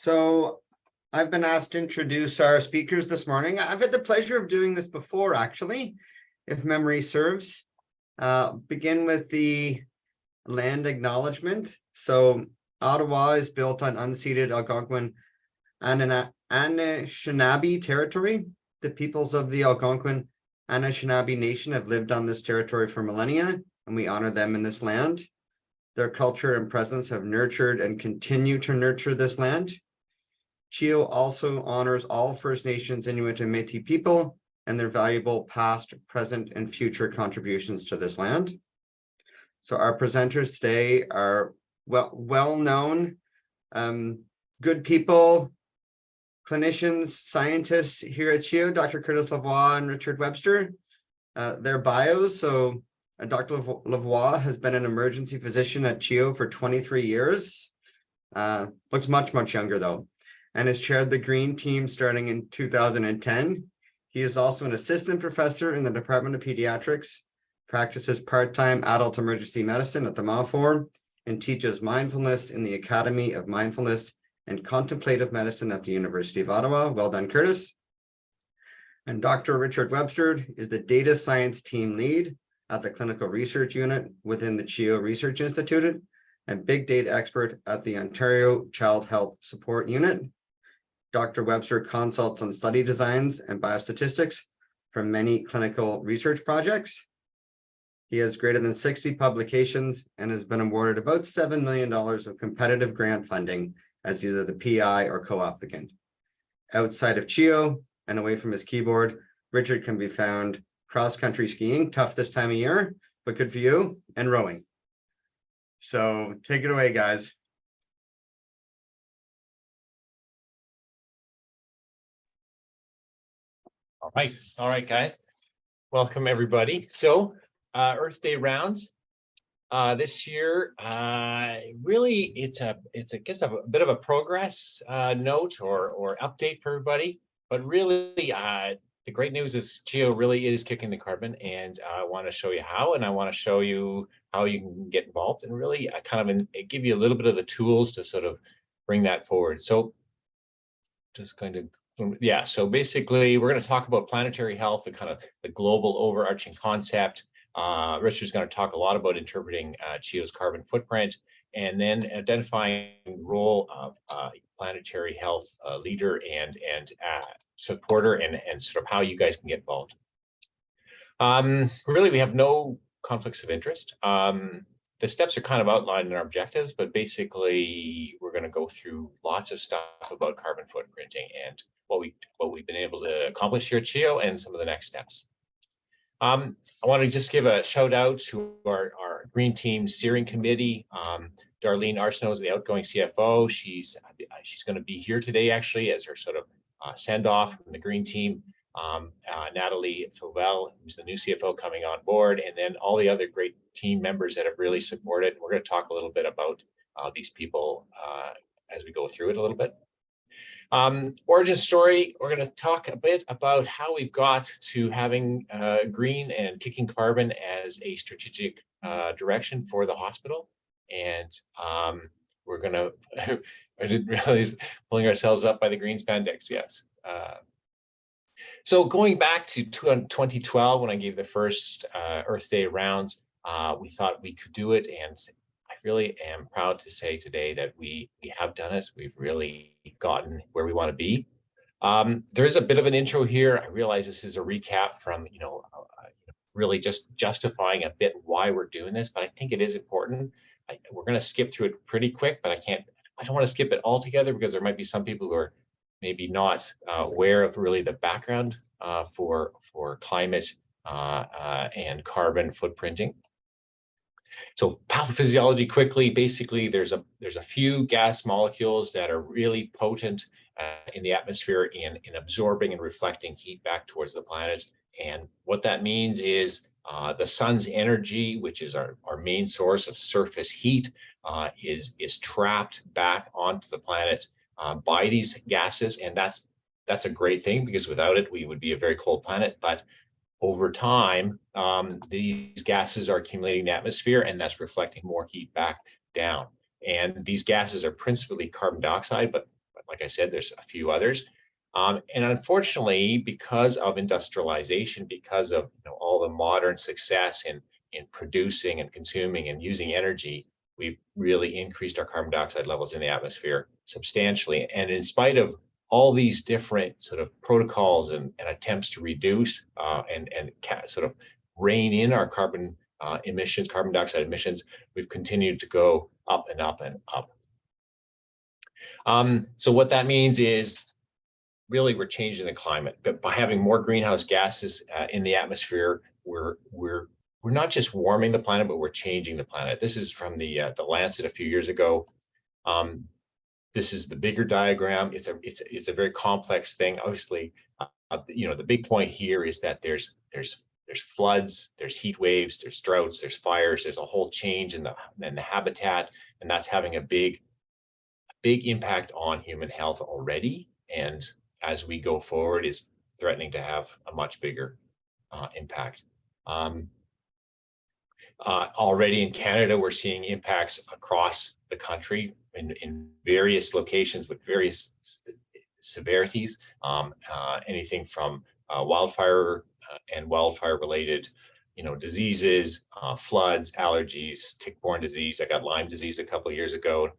So I've been asked to introduce our speakers this morning. I've had the pleasure of doing this before, actually, if memory serves. Begin with the land acknowledgement. So Ottawa is built on unceded Algonquin Anishinaabe territory. The peoples of the Algonquin Anishinaabe Nation have lived on this territory for millennia, and we honor them in this land. Their culture and presence have nurtured and continue to nurture this land. CHEO also honors all First Nations, Inuit, and Métis people and their valuable past, present, and future contributions to this land. So our presenters today are well-known, good people, clinicians, scientists here at CHEO, Dr. Curtis Lavoie and Richard Webster. Their bios, so Dr. Lavoie has been an emergency physician at CHEO for 23 years. Looks much younger though, and has chaired the Green Team starting in 2010. He is also an assistant professor in the Department of Pediatrics, practices part-time adult emergency medicine at the Lavoie, and teaches mindfulness in the Academy of Mindfulness and Contemplative Medicine at the University of Ottawa. Well done, Curtis. And Dr. Richard Webster is the data science team lead at the clinical research unit within the CHEO Research Institute and big data expert at the Ontario Child Health Support Unit. Dr. Webster consults on study designs and biostatistics for many clinical research projects. He has greater than 60 publications and has been awarded about $7 million of competitive grant funding as either the PI or co-applicant. Outside of CHEO and away from his keyboard, Richard can be found cross-country skiing, tough this time of year, but good for you, and rowing. So take it away, guys. All right, guys. Welcome, everybody. So Earth Day rounds this year, really, it's I guess a bit of a progress note or update for everybody. But really, the great news is CHEO really is kicking the carbon, and I want to show you how, and I want to show you how you can get involved, and really give you a little bit of the tools to sort of bring that forward. So just kind of, yeah, so basically we're going to talk about planetary health, the global overarching concept. Richard's going to talk a lot about interpreting CHEO's carbon footprint, and then identifying the role of planetary health leader and supporter, and sort of how you guys can get involved. Really, we have no conflicts of interest. The steps are kind of outlined in our objectives, but basically we're going to go through lots of stuff about carbon footprinting and what we've been able to accomplish here at CHEO and some of the next steps. I want to just give a shout out to our Green Team Steering Committee. Darlene Arsenault is the outgoing CFO. She's going to be here today actually as her sort of send off from the Green Team. Natalie Fauvel, who's the new CFO coming on board, and then all the other great team members that have really supported. We're going to talk a little bit about these people as we go through it a little bit. Origin story, we're going to talk a bit about how we've got to having green and kicking carbon as a strategic direction for the hospital. And we're going to, I didn't realize, pulling ourselves up by the green spandex, yes. So going back to 2012, when I gave the first Earth Day rounds, we thought we could do it, and I really am proud to say today that we have done it. We've really gotten where we want to be. There is a bit of an intro here. I realize this is a recap from, really just justifying a bit why we're doing this, but I think it is important. We're going to skip through it pretty quick, but I don't want to skip it altogether because there might be some people who are maybe not aware of really the background for climate and carbon footprinting. So pathophysiology quickly, basically there's a few gas molecules that are really potent in the atmosphere in absorbing and reflecting heat back towards the planet. And what that means is the sun's energy, which is our main source of surface heat, is trapped back onto the planet by these gases, and that's a great thing because without it we would be a very cold planet. But over time, these gases are accumulating in the atmosphere, and that's reflecting more heat back down. And these gases are principally carbon dioxide, but like I said, there's a few others. And unfortunately, because of industrialization, because of all the modern success in producing and consuming and using energy, we've really increased our carbon dioxide levels in the atmosphere substantially. And in spite of all these different sort of protocols and attempts to reduce and sort of rein in our carbon emissions, carbon dioxide emissions, we've continued to go up and up and up. So what that means is really we're changing the climate, but by having more greenhouse gases in the atmosphere, we're not just warming the planet, but we're changing the planet. This is from the Lancet a few years ago. This is the bigger diagram. It's a very complex thing. Obviously, the big point here is that there's floods, there's heat waves, there's droughts, there's fires, there's a whole change in the habitat, and that's having a big impact on human health already. And as we go forward, is threatening to have a much bigger impact. Already in Canada, we're seeing impacts across the country in various locations with various severities, anything from wildfire and wildfire-related, diseases, floods, allergies, tick-borne disease. I got Lyme disease a couple of years ago.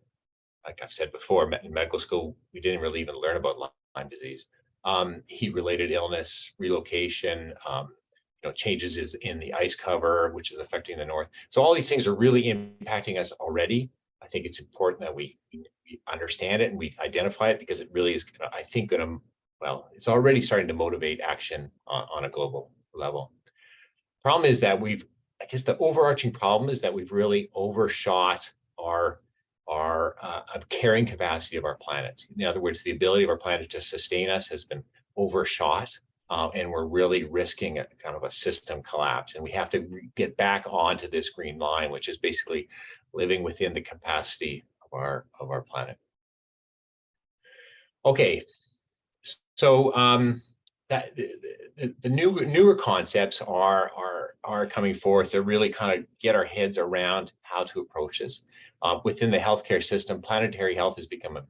Like I've said before, in medical school, we didn't really even learn about Lyme disease. Heat-related illness, relocation, changes in the ice cover, which is affecting the north. So all these things are really impacting us already. I think it's important that we understand it and we identify it, because it really is, I think, it's already starting to motivate action on a global level. Problem is that the overarching problem is that we've really overshot our carrying capacity of our planet. In other words, the ability of our planet to sustain us has been overshot, and we're really risking a kind of a system collapse. And we have to get back onto this green line, which is basically living within the capacity of our planet. Okay, so that the newer concepts are coming forth to really kind of get our heads around how to approach this. Within the healthcare system, planetary health has become a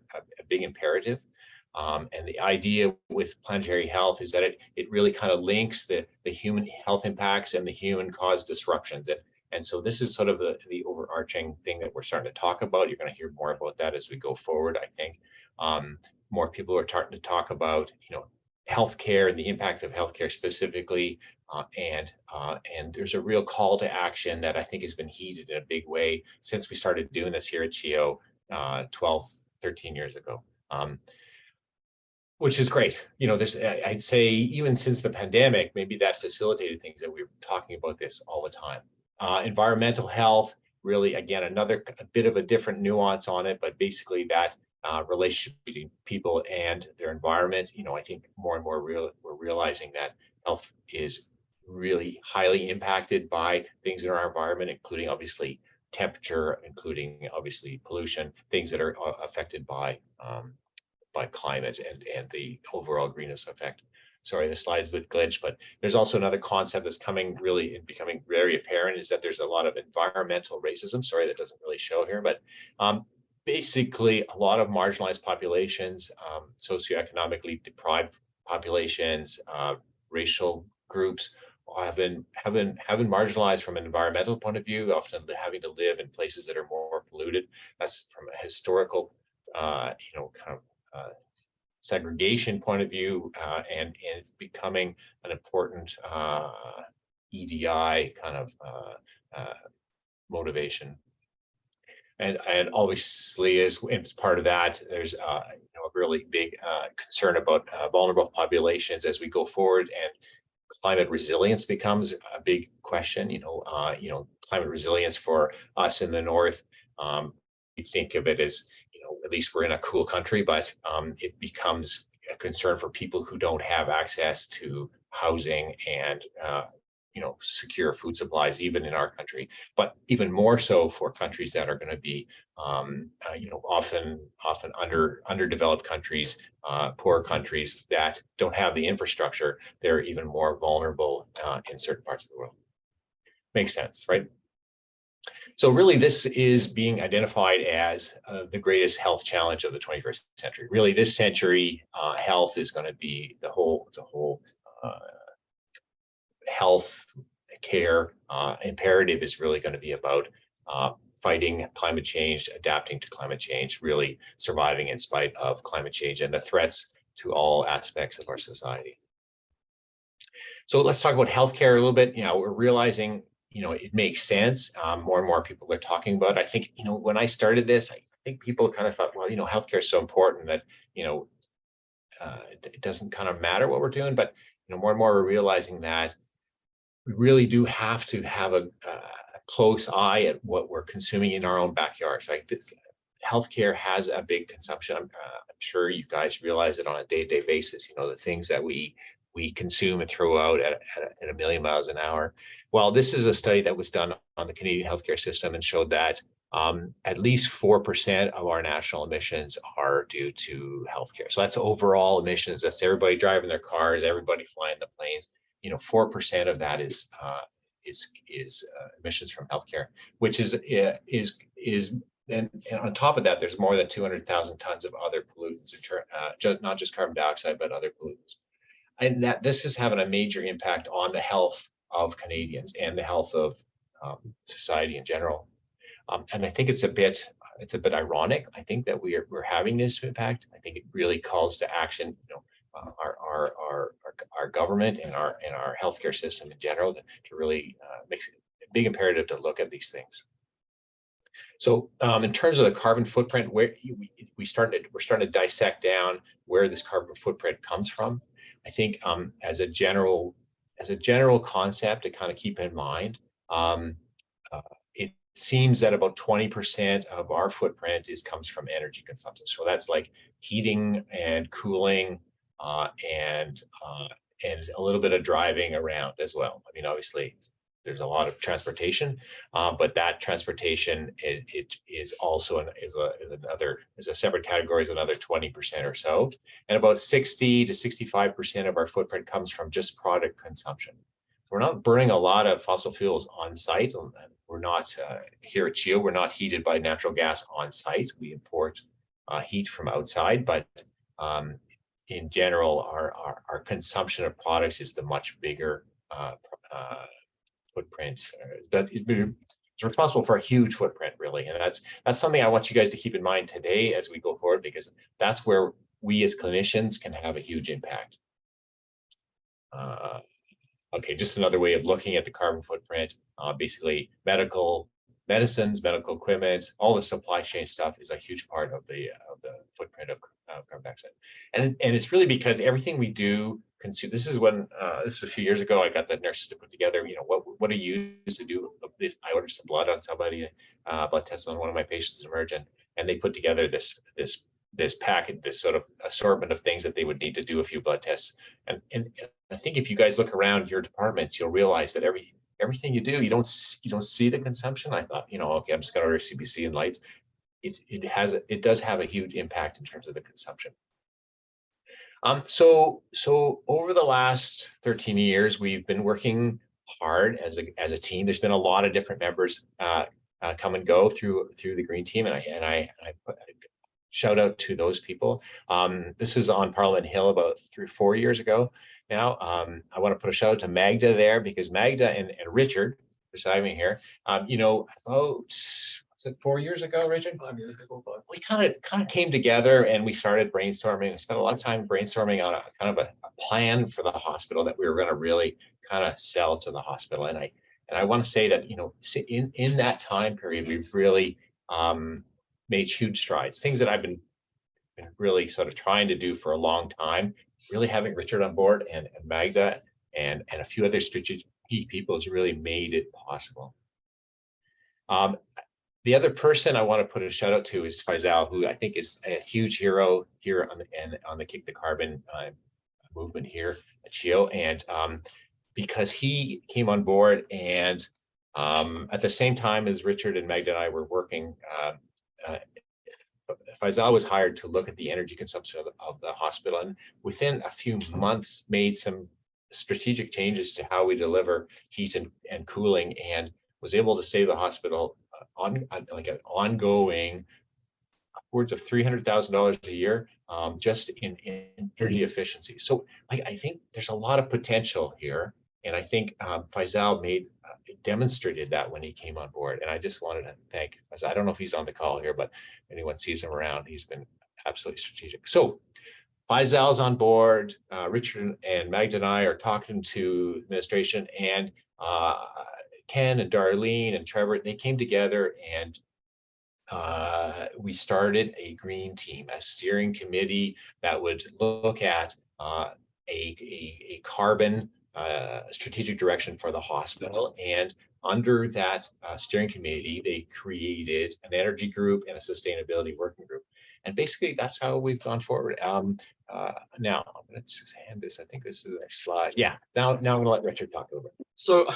big imperative. And the idea with planetary health is that it really kind of links the human health impacts and the human caused disruptions. And so this is sort of the overarching thing that we're starting to talk about. You're going to hear more about that as we go forward, I think. More people are starting to talk about, healthcare and the impact of healthcare specifically. And there's a real call to action that I think has been heeded in a big way since we started doing this here at CHEO 12, 13 years ago. Which is great. I'd say even since the pandemic, maybe that facilitated things that we were talking about this all the time. Environmental health, really, again, a bit of a different nuance on it, but basically that relationship between people and their environment. I think more and more we're realizing that health is really highly impacted by things in our environment, including obviously temperature, including obviously pollution, things that are affected by climate and the overall greenhouse effect. Sorry, the slide's a bit glitched, but there's also another concept that's becoming very apparent, is that there's a lot of environmental racism. Sorry, that doesn't really show here, but basically a lot of marginalized populations, socioeconomically deprived populations, racial groups have been marginalized from an environmental point of view, often having to live in places that are more polluted. That's from a historical, segregation point of view, and it's becoming an important EDI kind of motivation. And obviously, as part of that, there's a really big concern about vulnerable populations as we go forward, and climate resilience becomes a big question. Climate resilience for us in the north, we think of it as, at least we're in a cool country, but it becomes a concern for people who don't have access to housing and secure food supplies, even in our country, but even more so for countries that are going to be often underdeveloped countries, poor countries that don't have the infrastructure. They're even more vulnerable in certain parts of the world. Makes sense, right? So really, this is being identified as the greatest health challenge of the 21st century. Really, this century, health is going to be the whole health care imperative is really going to be about fighting climate change, adapting to climate change, really surviving in spite of climate change and the threats to all aspects of our society. So let's talk about healthcare a little bit. We're realizing, it makes sense. More and more people are talking about it. I think, when I started this, I think people kind of thought, well, healthcare is so important that, it doesn't kind of matter what we're doing. But, more and more we're realizing that we really do have to have a close eye at what we're consuming in our own backyards. Like healthcare has a big consumption. I'm sure you guys realize it on a day-to-day basis. The things that we consume and throw out at a million miles an hour. Well, this is a study that was done on the Canadian healthcare system and showed that at least 4% of our national emissions are due to healthcare. So that's overall emissions. That's everybody driving their cars, everybody flying the planes. 4% of that is emissions from healthcare, which is and on top of that, there's more than 200,000 tons of other pollutants, not just carbon dioxide, but other pollutants. And that this is having a major impact on the health of Canadians and the health of society in general. And I think it's a bit ironic. I think that we're having this impact. I think it really calls to action. Our government and our healthcare system in general to really makes it a big imperative to look at these things. So in terms of the carbon footprint, where we're starting to dissect down where this carbon footprint comes from. I think as a general concept to kind of keep in mind, it seems that about 20% of our footprint comes from energy consumption. So that's like heating and cooling and a little bit of driving around as well. I mean, obviously, there's a lot of transportation, but that transportation it is also is a separate category, is another 20% or so, and about 60 to 65% of our footprint comes from just product consumption. So we're not burning a lot of fossil fuels on site. We're not here at CHEO. We're not heated by natural gas on site. We import heat from outside, but in general, our consumption of products is the much bigger footprint. It's responsible for a huge footprint, really, and that's something I want you guys to keep in mind today as we go forward, because that's where we as clinicians can have a huge impact. Okay, just another way of looking at the carbon footprint. Basically, medicines, medical equipment, all the supply chain stuff is a huge part of the footprint of carbon dioxide, and it's really because everything we do consume. This is a few years ago. I got the nurses to put together, what do you use to do this? I ordered some blood on somebody, blood tests on one of my patients emerged, and they put together this packet, this sort of assortment of things that they would need to do a few blood tests. And I think if you guys look around your departments, you'll realize that everything you do, you don't see the consumption. I thought, okay, I'm just going to order CBC and lights. It does have a huge impact in terms of the consumption. So over the last 13 years, we've been working hard as a team. There's been a lot of different members come and go through the Green Team, and I put shout out to those people. This is on Parliament Hill about 3 or 4 years ago. Now, I want to put a shout out to Magda there, because Magda and Richard beside me here, about 4 years ago, Richard? 5 years ago, but We kind of came together and we started brainstorming. We spent a lot of time brainstorming on a kind of a plan for the hospital that we were going to really kind of sell to the hospital. And I want to say that, in that time period, we've really made huge strides. Things that I've been really sort of trying to do for a long time. Really having Richard on board and Magda and a few other strategic people has really made it possible. The other person I want to put a shout out to is Faisal, who I think is a huge hero here on the Kick the Carbon movement here at CHEO, and because he came on board and at the same time as Richard and Magda and I were working, Faisal was hired to look at the energy consumption of the hospital, and within a few months made some strategic changes to how we deliver heat and cooling, and was able to save the hospital like an ongoing upwards of $300,000 a year, just in energy efficiency. So I think there's a lot of potential here. And I think Faisal demonstrated that when he came on board. And I just wanted to thank Faisal. I don't know if he's on the call here, but anyone sees him around, he's been absolutely strategic. So Faisal's on board. Richard and Magda and I are talking to administration, and Ken and Darlene and Trevor, they came together, and we started a green team, a steering committee that would look at a carbon strategic direction for the hospital. And under that steering committee, they created an energy group and a sustainability working group. And basically, that's how we've gone forward. Now, let's just hand this. I think this is the next slide. Yeah, now I'm going to let Richard talk a little bit. So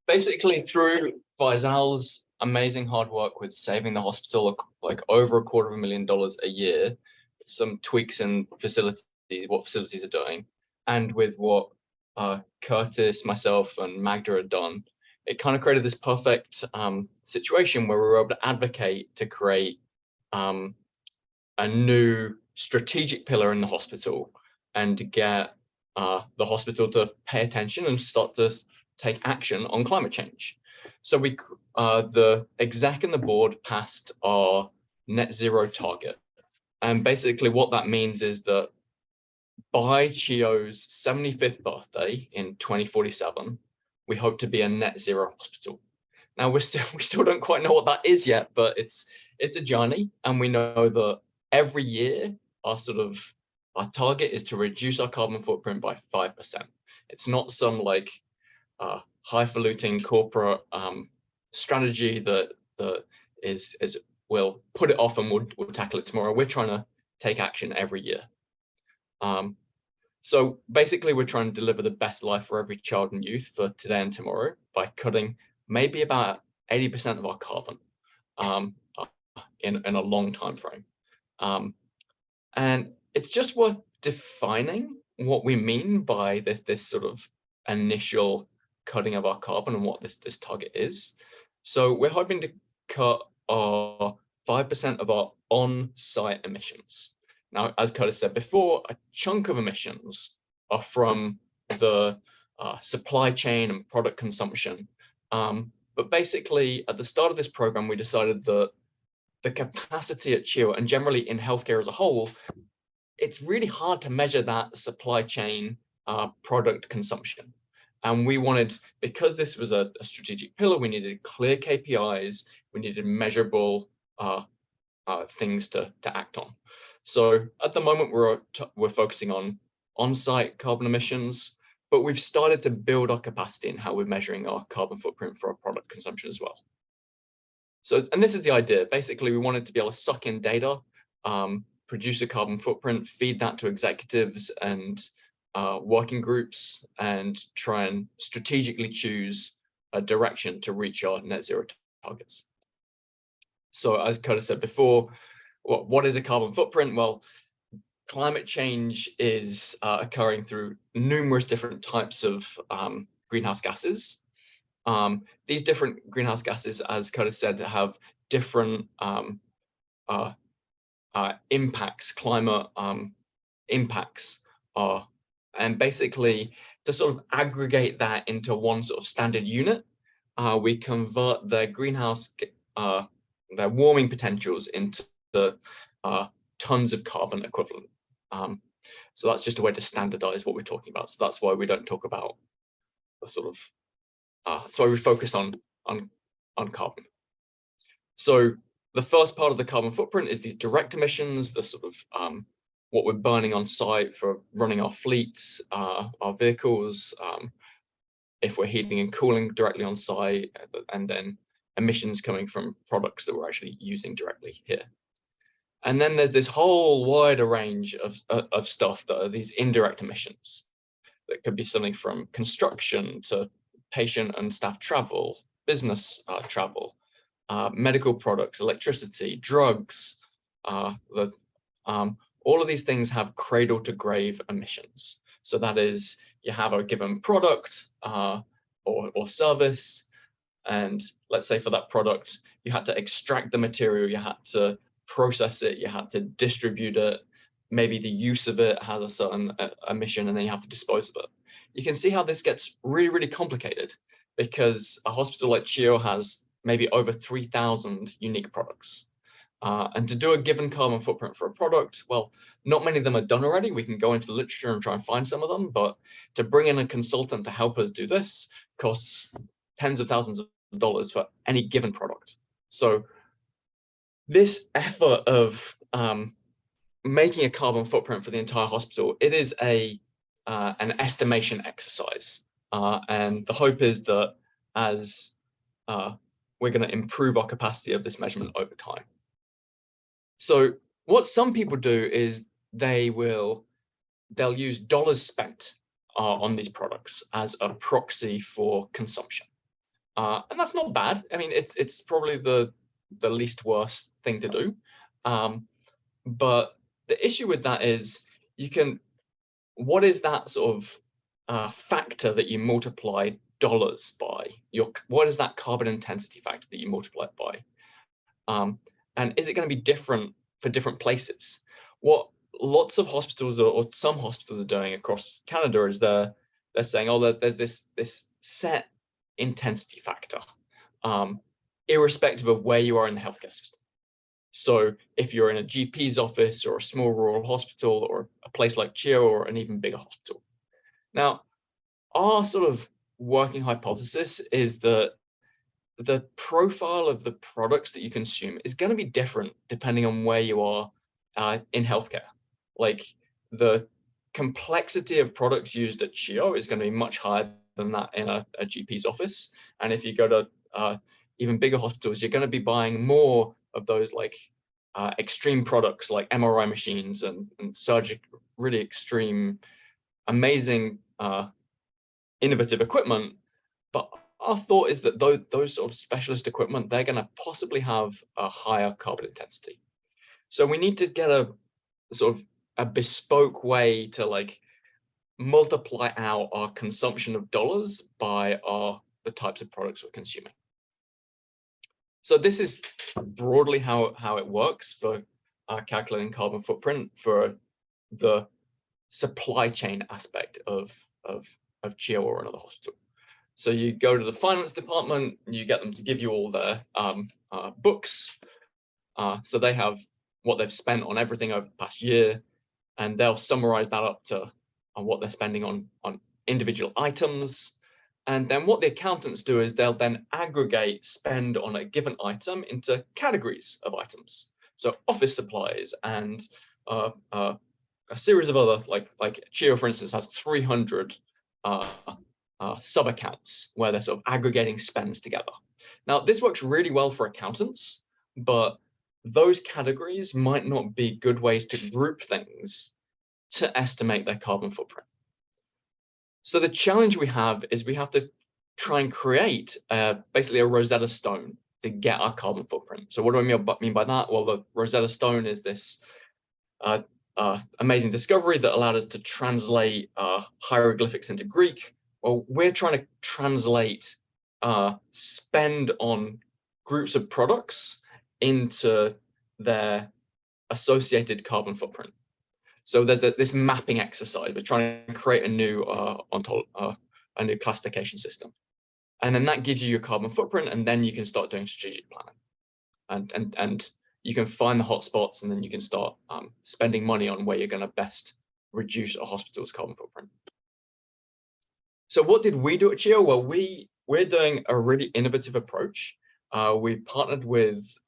basically, through Faisal's amazing hard work with saving the hospital like over $250,000 a year, some tweaks in what facilities are doing, and with what Curtis, myself, and Magda had done, it kind of created this perfect situation where we were able to advocate to create a new strategic pillar in the hospital and to get the hospital to pay attention and start to take action on climate change. So the exec and the board passed our net zero target. And basically what that means is that by CHEO's 75th birthday in 2047, we hope to be a net zero hospital. Now we still don't quite know what that is yet, but it's a journey, and we know that every year our target is to reduce our carbon footprint by 5%. It's not some like highfalutin corporate strategy that we'll put it off and we'll tackle it tomorrow. We're trying to take action every year. So basically, we're trying to deliver the best life for every child and youth for today and tomorrow by cutting maybe about 80% of our carbon in a long time frame. And it's just worth defining what we mean by this sort of initial cutting of our carbon and what this target is. So we're hoping to cut our 5% of our on-site emissions. Now, as Curtis said before, a chunk of emissions are from the supply chain and product consumption. But basically, at the start of this program, we decided that the capacity at CHEO and generally in healthcare as a whole, it's really hard to measure that supply chain product consumption. And we wanted, because this was a strategic pillar, we needed clear KPIs, we needed measurable things to act on. So at the moment, we're focusing on site carbon emissions, but we've started to build our capacity in how we're measuring our carbon footprint for our product consumption as well. So, and this is the idea. Basically, we wanted to be able to suck in data, produce a carbon footprint, feed that to executives and working groups, and try and strategically choose a direction to reach our net zero targets. So as Curtis said before, what is a carbon footprint? Well, climate change is occurring through numerous different types of greenhouse gases. These different greenhouse gases, as Curtis said, have different impacts, climate impacts. And basically, to sort of aggregate that into one sort of standard unit, we convert their their warming potentials into tons of carbon equivalent. So that's just a way to standardize what we're talking about. So that's why we don't talk about the sort of, that's why we focus on carbon. So the first part of the carbon footprint is these direct emissions, the sort of what we're burning on site for running our fleets, our vehicles, if we're heating and cooling directly on site, and then emissions coming from products that we're actually using directly here. And then there's this whole wider range of stuff that are these indirect emissions. That could be something from construction to patient and staff travel, business travel, medical products, electricity, drugs. All of these things have cradle to grave emissions. So that is, you have a given product or service, And let's say for that product, you had to extract the material, you had to process it, you had to distribute it, maybe the use of it has a certain emission, and then you have to dispose of it. You can see how this gets really, really complicated, because a hospital like CHEO has maybe over 3,000 unique products. And to do a given carbon footprint for a product, well, not many of them are done already. We can go into the literature and try and find some of them, but to bring in a consultant to help us do this costs tens of thousands of dollars for any given product. So this effort of making a carbon footprint for the entire hospital, it is an estimation exercise. And the hope is that as we're going to improve our capacity of this measurement over time. So what some people do is they'll use dollars spent on these products as a proxy for consumption. And that's not bad. I mean, it's probably the least worst thing to do. But the issue with that is what is that sort of factor that you multiply dollars by? What is that carbon intensity factor that you multiply it by? And is it going to be different for different places? What lots of hospitals or some hospitals are doing across Canada is they're saying, oh, there's this set intensity factor, irrespective of where you are in the healthcare system. So if you're in a GP's office or a small rural hospital or a place like CHEO or an even bigger hospital. Now, our sort of working hypothesis is that the profile of the products that you consume is going to be different depending on where you are in healthcare. Like the complexity of products used at CHEO is going to be much higher than that in a GP's office. And if you go to even bigger hospitals, you're going to be buying more of those like extreme products like MRI machines and surgical, really extreme, amazing, innovative equipment. But our thought is that those sort of specialist equipment, they're going to possibly have a higher carbon intensity. So we need to get a sort of a bespoke way to like multiply out our consumption of dollars by the types of products we're consuming. So this is broadly how it works for calculating carbon footprint for the supply chain aspect of CHEO or another hospital. So you go to the finance department, you get them to give you all their books. So they have what they've spent on everything over the past year, and they'll summarize that up to what they're spending on individual items. And then what the accountants do is they'll then aggregate spend on a given item into categories of items. So office supplies and a series of other, like CHEO, for instance, has 300 sub-accounts where they're sort of aggregating spends together. Now, this works really well for accountants, but those categories might not be good ways to group things to estimate their carbon footprint. So the challenge we have is we have to try and create basically a Rosetta Stone to get our carbon footprint. So what do I mean by that? Well, the Rosetta Stone is this amazing discovery that allowed us to translate hieroglyphics into Greek. Well, we're trying to translate spend on groups of products into their associated carbon footprint. So there's this mapping exercise. We're trying to create a new classification system, and then that gives you your carbon footprint, and then you can start doing strategic planning, and you can find the hotspots, and then you can start spending money on where you're going to best reduce a hospital's carbon footprint. So what did we do at CHEO? Well, we're doing a really innovative approach. We partnered with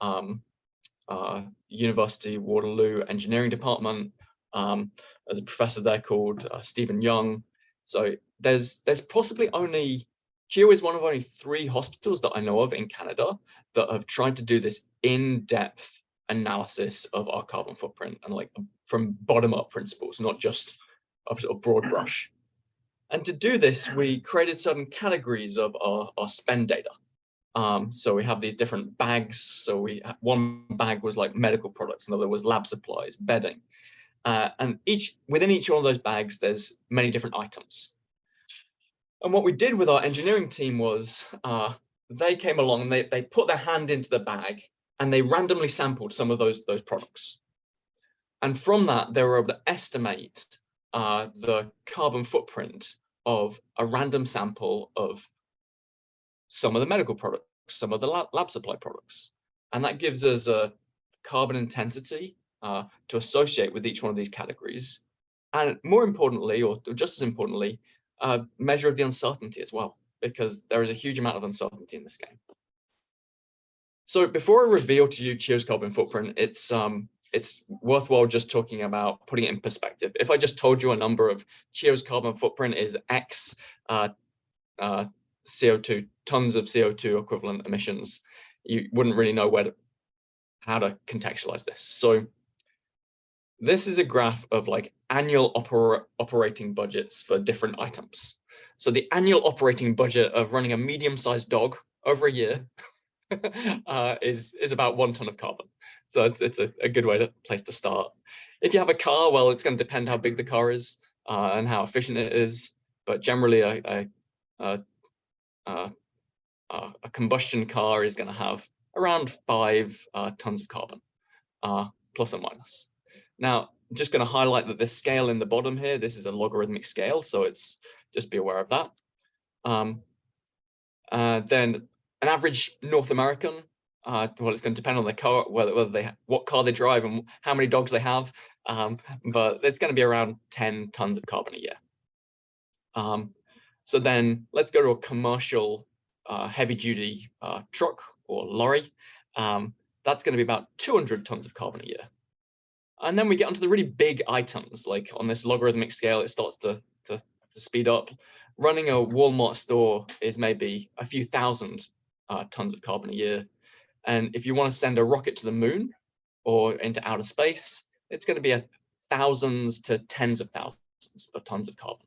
University of Waterloo Engineering Department. There's a professor there called Stephen Young. So there's possibly only, CHEO is one of only 3 hospitals that I know of in Canada that have tried to do this in-depth analysis of our carbon footprint, and like from bottom-up principles, not just a sort of broad brush. And to do this, we created certain categories of our spend data. So we have these different bags. So one bag was like medical products, another was lab supplies, bedding. And within each one of those bags, there's many different items. And what we did with our engineering team was they came along and they put their hand into the bag and they randomly sampled some of those products. And from that, they were able to estimate the carbon footprint of a random sample of some of the medical products, some of the lab supply products. And that gives us a carbon intensity to associate with each one of these categories. And more importantly, or just as importantly, a measure of the uncertainty as well, because there is a huge amount of uncertainty in this game. So before I reveal to you CHEO's carbon footprint, it's worthwhile just talking about putting it in perspective. If I just told you a number of CHEO's carbon footprint is X CO2, tons of CO2 equivalent emissions, you wouldn't really know how to contextualize this. So this is a graph of like annual operating budgets for different items. So the annual operating budget of running a medium-sized dog over a year is about 1 ton of carbon. So it's a good place to start. If you have a car, well, it's going to depend how big the car is and how efficient it is. But generally, a combustion car is going to have around 5 tons of carbon, plus or minus. Now, I'm just going to highlight that this scale in the bottom here, this is a logarithmic scale, so it's just be aware of that. Then an average North American, well, it's going to depend on the car, what car they drive and how many dogs they have, but it's going to be around 10 tons of carbon a year. So then let's go to a commercial heavy-duty truck or lorry. That's going to be about 200 tons of carbon a year. And then we get onto the really big items, like on this logarithmic scale, it starts to speed up. Running a Walmart store is maybe a few thousand tons of carbon a year. And if you want to send a rocket to the moon or into outer space, it's going to be thousands to tens of thousands of tons of carbon.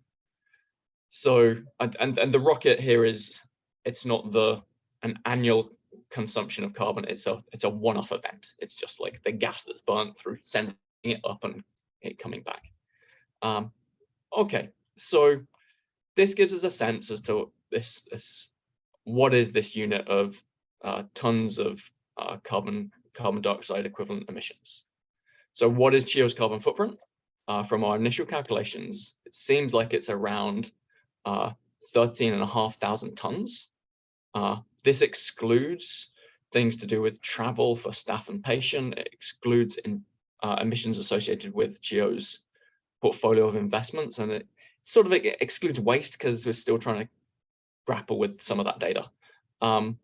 So, and the rocket here it's not an annual consumption of carbon. It's a one-off event. It's just like the gas that's burnt through sending it up and it coming back. Okay, so this gives us a sense as to what is this unit of tons of carbon dioxide equivalent emissions. So what is CHEO's carbon footprint? From our initial calculations, it seems like it's around 13,500 tons. This excludes things to do with travel for staff and patient. It excludes emissions associated with CHEO's portfolio of investments, and it sort of excludes waste because we're still trying to grapple with some of that data. So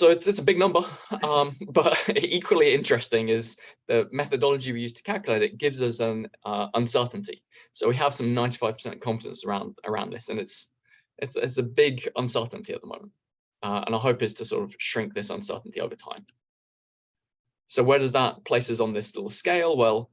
it's a big number, but equally interesting is the methodology we use to calculate it gives us an uncertainty. So we have some 95% confidence around this, and it's a big uncertainty at the moment. And our hope is to sort of shrink this uncertainty over time. So where does that place us on this little scale? Well,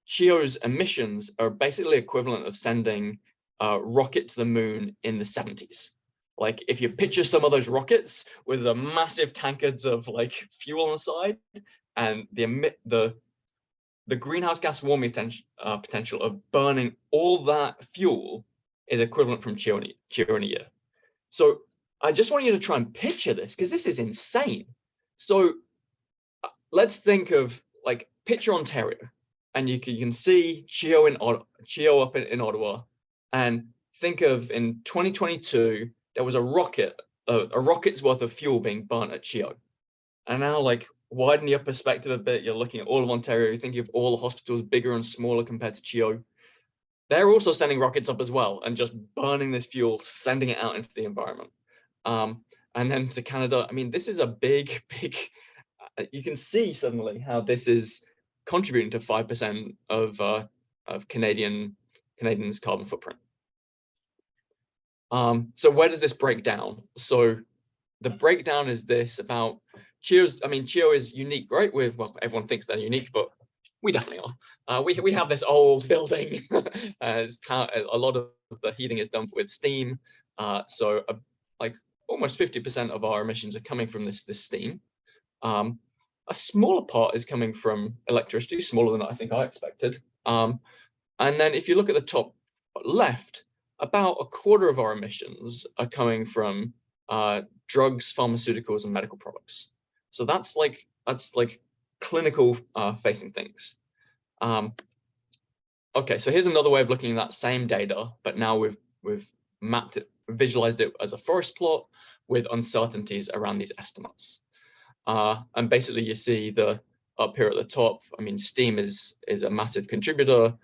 CHEO's emissions are basically equivalent of sending a rocket to the moon in the 70s. Like if you picture some of those rockets with the massive tankards of like fuel on the side, and the greenhouse gas warming potential of burning all that fuel is equivalent from CHEO in a year. So I just want you to try and picture this because this is insane. So let's think of like picture Ontario, and you can see CHEO up in Ottawa, and think of in 2022 there was a rocket's worth of fuel being burnt at CHEO. And now, like, widen your perspective a bit. You're looking at all of Ontario. You think of all the hospitals, bigger and smaller compared to CHEO. They're also sending rockets up as well and just burning this fuel, sending it out into the environment. And then to Canada, I mean, this is a big, you can see suddenly how this is contributing to 5% of Canadians' carbon footprint. So where does this break down? So the breakdown is this about CHEO is unique, right? Well, everyone thinks they're unique, but we definitely are. We have this old building. A lot of the heating is done with steam. So like almost 50% of our emissions are coming from this steam. A smaller part is coming from electricity, smaller than I think I expected. And then if you look at the top left, about a quarter of our emissions are coming from drugs, pharmaceuticals, and medical products. So that's like clinical facing things. Okay, so here's another way of looking at that same data, but now we've mapped it, visualized it as a forest plot with uncertainties around these estimates. And basically you see the up here at the top, I mean, steam is a massive contributor.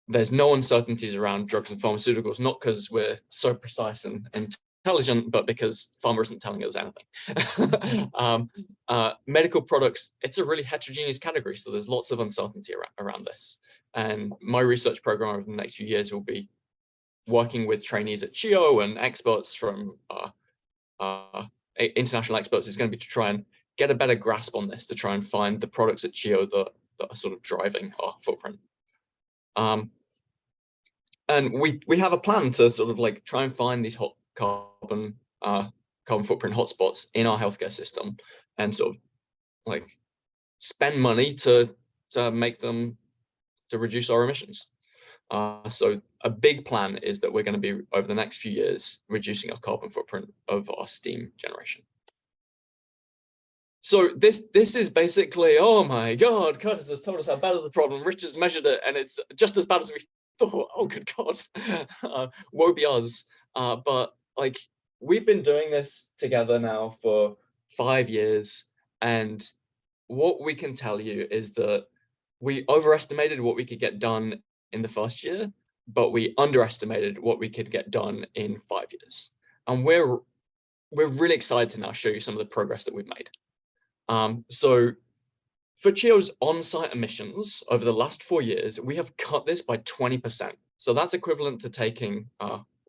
There's no uncertainties around drugs and pharmaceuticals, not because we're so precise and intelligent, but because pharma isn't telling us anything. Medical products, it's a really heterogeneous category, so there's lots of uncertainty around this. And my research program over the next few years will be working with trainees at CHEO and experts from international experts is going to be to try and get a better grasp on this, to try and find the products at CHEO that are sort of driving our footprint. And we have a plan to sort of like try and find these hot carbon footprint hotspots in our healthcare system and sort of like spend money to make them, to reduce our emissions. So a big plan is that we're going to be, over the next few years, reducing our carbon footprint of our steam generation. So this is basically, oh my God, Curtis has told us how bad is the problem. Rich has measured it, and it's just as bad as we thought. Oh, good God, woe be us. But like, we've been doing this together now for 5 years, and what we can tell you is that we overestimated what we could get done in the first year, but we underestimated what we could get done in 5 years. And we're really excited to now show you some of the progress that we've made. So for CHEO's on-site emissions over the last 4 years, we have cut this by 20%. So that's equivalent to taking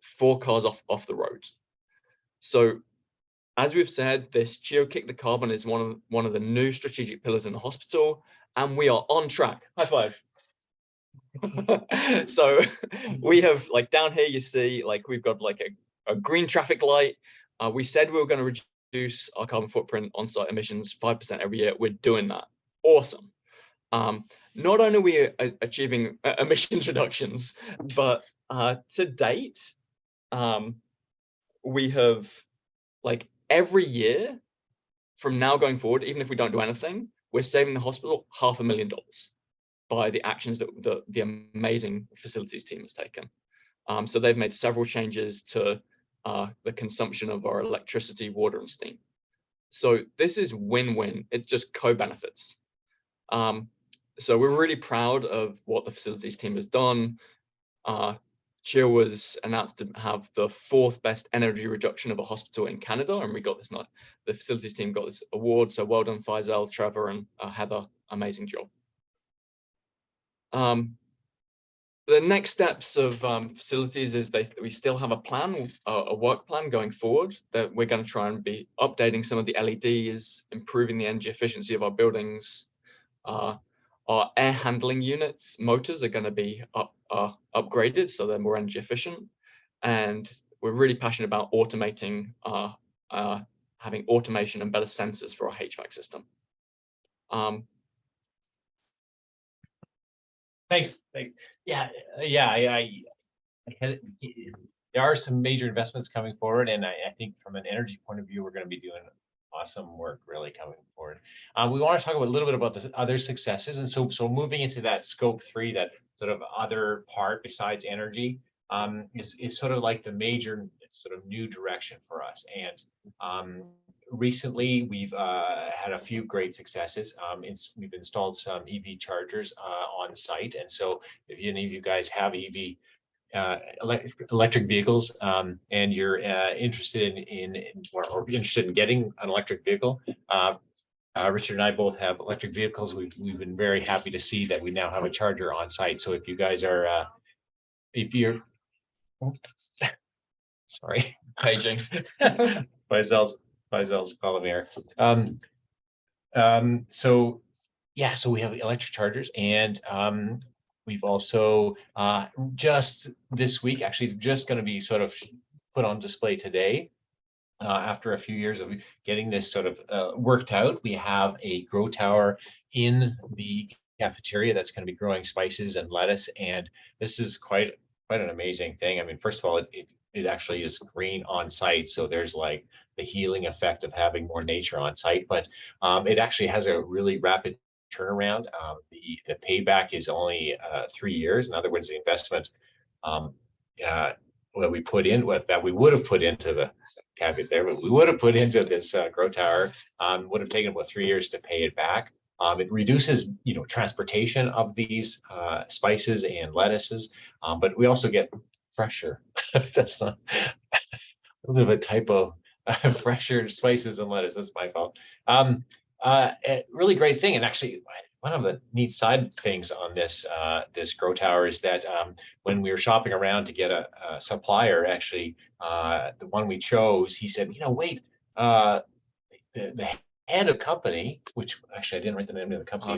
4 cars off the road. So as we've said, this CHEO Kick the Carbon is one of the new strategic pillars in the hospital, and we are on track. High five. So we have, like, down here you see, like, we've got like a green traffic light. We said we were going to reduce our carbon footprint on-site emissions 5% every year. We're doing that. Awesome. Not only are we achieving emissions reductions, but to date, we have, like, every year from now going forward, even if we don't do anything, we're saving the hospital $500,000 by the actions that the amazing facilities team has taken. So they've made several changes to the consumption of our electricity, water, and steam. So this is win-win. It just co-benefits. So we're really proud of what the facilities team has done. CHEO was announced to have the 4th best energy reduction of a hospital in Canada, and we got this. The facilities team got this award. So well done, Faisal, Trevor, and Heather. Amazing job. The next steps of facilities is we still have a plan, a work plan going forward, that we're going to try and be updating some of the LEDs, improving the energy efficiency of our buildings. Our air handling units, motors, are going to be upgraded so they're more energy efficient. And we're really passionate about automating, having automation and better sensors for our HVAC system. Thanks. Yeah. There are some major investments coming forward, and I think from an energy point of view, we're going to be doing awesome work really coming forward. We want to talk a little bit about the other successes, and so moving into that scope 3, that sort of other part besides energy, is sort of like the major sort of new direction for us. And recently we've had a few great successes. We've installed some EV chargers on site, and so if any of you guys have EV electric vehicles, and you're interested in interested in getting an electric vehicle, Richard and I both have electric vehicles. We've been very happy to see that we now have a charger on site. So if you guys are, if you're, sorry, Paging. Faisal's calling here. So yeah, so we have electric chargers, and we've also just this week, actually just going to be sort of put on display today. After a few years of getting this sort of worked out, we have a grow tower in the cafeteria that's going to be growing spices and lettuce, and this is quite an amazing thing. I mean, first of all, it actually is green on site. So there's like the healing effect of having more nature on site, but it actually has a really rapid turnaround. The payback is only 3 years. In other words, the investment that we put in, that we would have put into the caveat there, but we would have put into this grow tower would have taken about 3 years to pay it back. It reduces, transportation of these spices and lettuces, but we also get fresher. That's not a little bit of a typo. Fresher spices and lettuce. That's my fault. A really great thing, and actually, one of the neat side things on this this grow tower is that when we were shopping around to get a supplier, actually, the one we chose, he said, wait, the head of the company, which actually I didn't write the name of the company.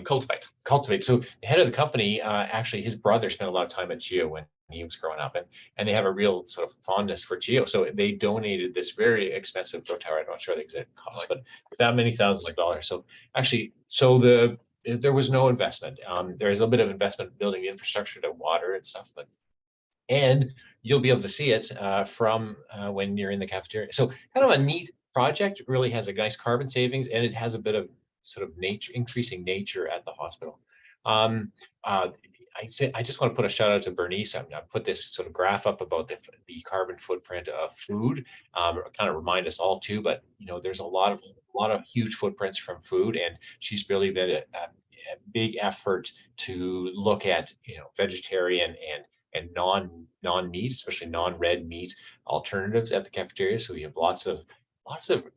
Cultivate. So the head of the company, actually, his brother spent a lot of time at CHEO when he was growing up, and they have a real sort of fondness for CHEO. So they donated this very expensive grow tower. I'm not sure the exact cost, but that many thousands of dollars. So actually, there was no investment. There's a little bit of investment building the infrastructure to water and stuff, and you'll be able to see it from when you're in the cafeteria. So kind of a neat project. Really has a nice carbon savings, and it has a bit of sort of increasing nature at the hospital. I just want to put a shout out to Bernice. I put this sort of graph up about the carbon footprint of food, kind of remind us all too. But there's a lot of huge footprints from food, and she's really been a big effort to look at vegetarian and non-meat, especially non-red meat alternatives at the cafeteria. So we have lots of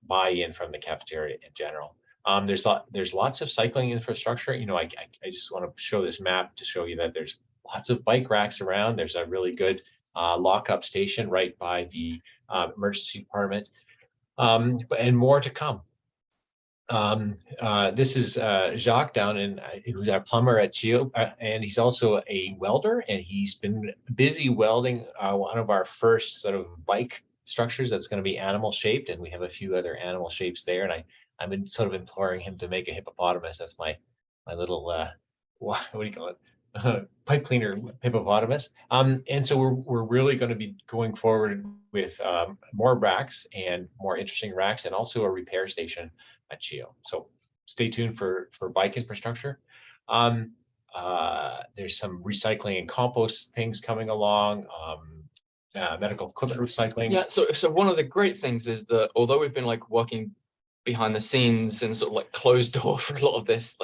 buy-in from the cafeteria in general. There's lots of cycling infrastructure. I just want to show this map to show you that there's lots of bike racks around. There's a really good lockup station right by the emergency department, and more to come. This is Jacques down who's a plumber at CHEO, and he's also a welder, and he's been busy welding one of our first sort of bike structures that's going to be animal shaped, and we have a few other animal shapes there, and I've been sort of imploring him to make a hippopotamus. That's my little what do you call it? Pipe cleaner hippopotamus. And so we're really going to be going forward with more racks and more interesting racks, and also a repair station at CHEO. So stay tuned for bike infrastructure. There's some recycling and compost things coming along. Medical equipment recycling. Yeah. So one of the great things is that although we've been working behind the scenes and sort of closed door for a lot of this,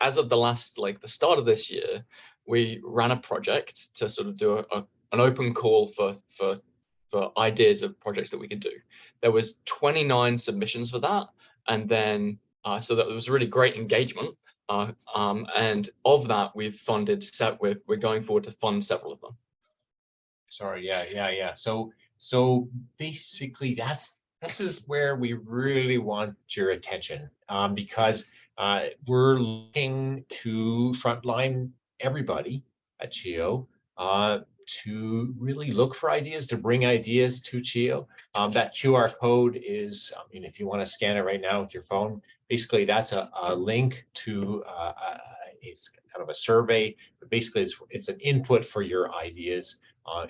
as of the start of this year, we ran a project to sort of do an open call for ideas of projects that we could do. There was 29 submissions for that, and then so that was really great engagement. And of that, we've funded we're going forward to fund several of them. Sorry, yeah. So basically, this is where we really want your attention, because we're looking to frontline everybody at CHEO to really look for ideas, to bring ideas to CHEO. That QR code is, if you want to scan it right now with your phone, basically that's a link to, it's kind of a survey, but basically it's an input for your ideas.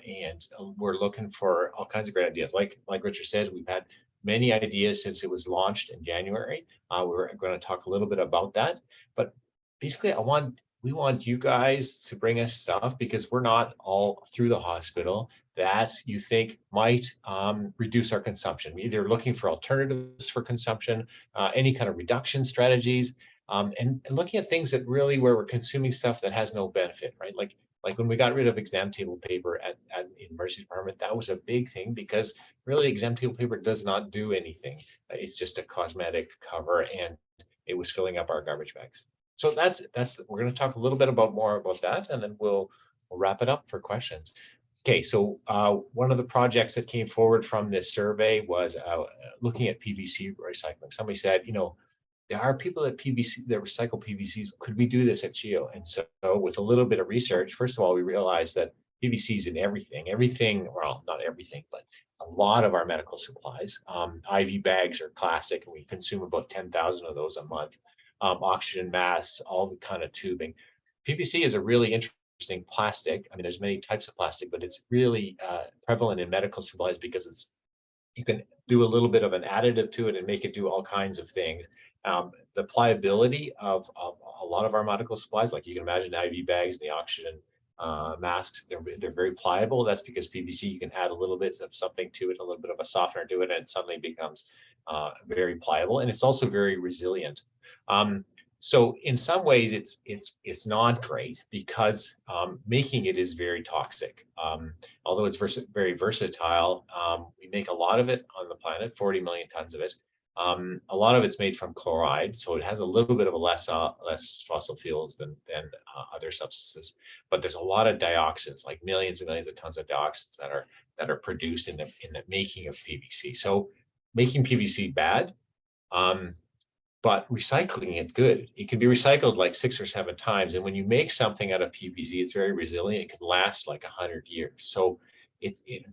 And we're looking for all kinds of great ideas. Like Richard said, we've had many ideas since it was launched in January. We're going to talk a little bit about that. But basically, we want you guys to bring us stuff, because we're not all through the hospital that you think might reduce our consumption. We're either looking for alternatives for consumption, any kind of reduction strategies, and looking at things that really where we're consuming stuff that has no benefit, right? Like when we got rid of exam table paper at the emergency department, that was a big thing, because really exam table paper does not do anything. It's just a cosmetic cover, and it was filling up our garbage bags. So that's we're going to talk a little bit more about that, and then we'll wrap it up for questions. Okay, so one of the projects that came forward from this survey was looking at PVC recycling. Somebody said, there are people that recycle PVCs. Could we do this at CHEO? And so with a little bit of research, first of all, we realized that PVC is in everything, well, not everything, but a lot of our medical supplies. IV bags are classic, and we consume about 10,000 of those a month. Oxygen masks, all the kind of tubing. PVC is a really interesting interesting. Plastic. I mean, there's many types of plastic, but it's really prevalent in medical supplies because you can do a little bit of an additive to it and make it do all kinds of things. The pliability of a lot of our medical supplies, like you can imagine IV bags, the oxygen masks, they're very pliable. That's because PVC, you can add a little bit of something to it, a little bit of a softener to it, and it suddenly becomes very pliable. And it's also very resilient. So in some ways, it's not great because making it is very toxic. Although it's very versatile, we make a lot of it on the planet, 40 million tons of it. A lot of it's made from chloride, so it has a little bit of a less fossil fuels than other substances. But there's a lot of dioxins, like millions and millions of tons of dioxins that are produced in the making of PVC. So making PVC bad, but recycling it good. It can be recycled like 6 or 7 times, and when you make something out of PVC, it's very resilient. It can last like 100 years. So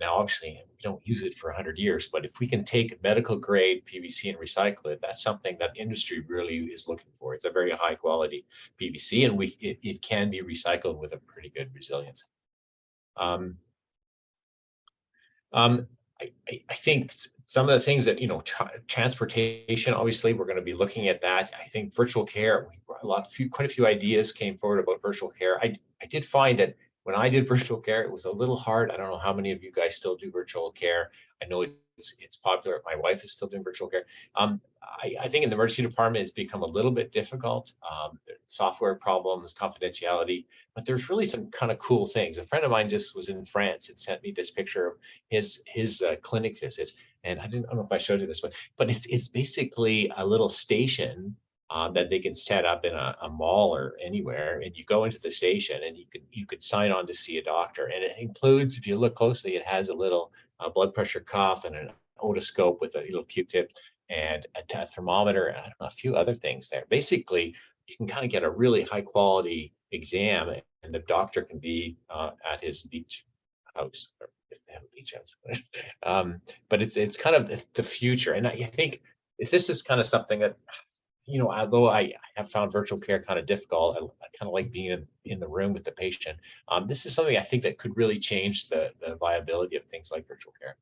now obviously we don't use it for 100 years, but if we can take medical grade PVC and recycle it, that's something that industry really is looking for. It's a very high quality PVC, and it can be recycled with a pretty good resilience. I think some of the things that, transportation, obviously, we're going to be looking at that. I think virtual care, quite a few ideas came forward about virtual care. I did find that when I did virtual care, it was a little hard. I don't know how many of you guys still do virtual care. I know it's popular. My wife is still doing virtual care. I think in the emergency department, it's become a little bit difficult. There's software problems, confidentiality, but there's really some kind of cool things. A friend of mine just was in France and sent me this picture of his clinic visit. And I don't know if I showed you this one, but it's basically a little station that they can set up in a mall or anywhere, and you go into the station and you could sign on to see a doctor, and it includes, if you look closely, it has a little blood pressure cuff and an otoscope with a little Q-tip and a thermometer and a few other things there. Basically, you can kind of get a really high quality exam, and the doctor can be at his beach house, or if they have a beach house. But it's kind of the future, and I think this is kind of something that, although I have found virtual care kind of difficult, I kind of like being in the room with the patient. This is something I think that could really change the viability of things like virtual care.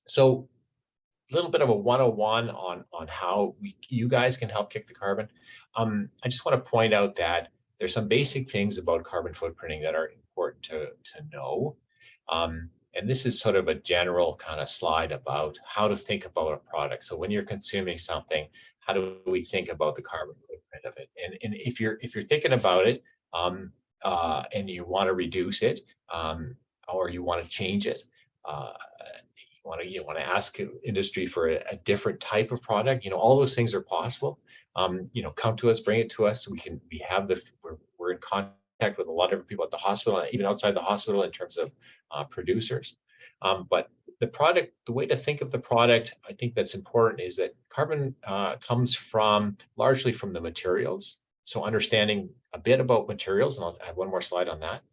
So a little bit of a 101 on how you guys can help kick the carbon. I just want to point out that there's some basic things about carbon footprinting that are important to know. And this is sort of a general kind of slide about how to think about a product. So when you're consuming something, how do we think about the carbon footprint of it? And if you're thinking about it, and you want to reduce it, or you want to change it, you want to ask industry for a different type of product, all those things are possible. Come to us, bring it to us. So we're in contact with a lot of people at the hospital, even outside the hospital, in terms of producers. But the way to think of the product, I think that's important, is that carbon comes largely from the materials. So understanding a bit about materials, and I'll add one more slide on that.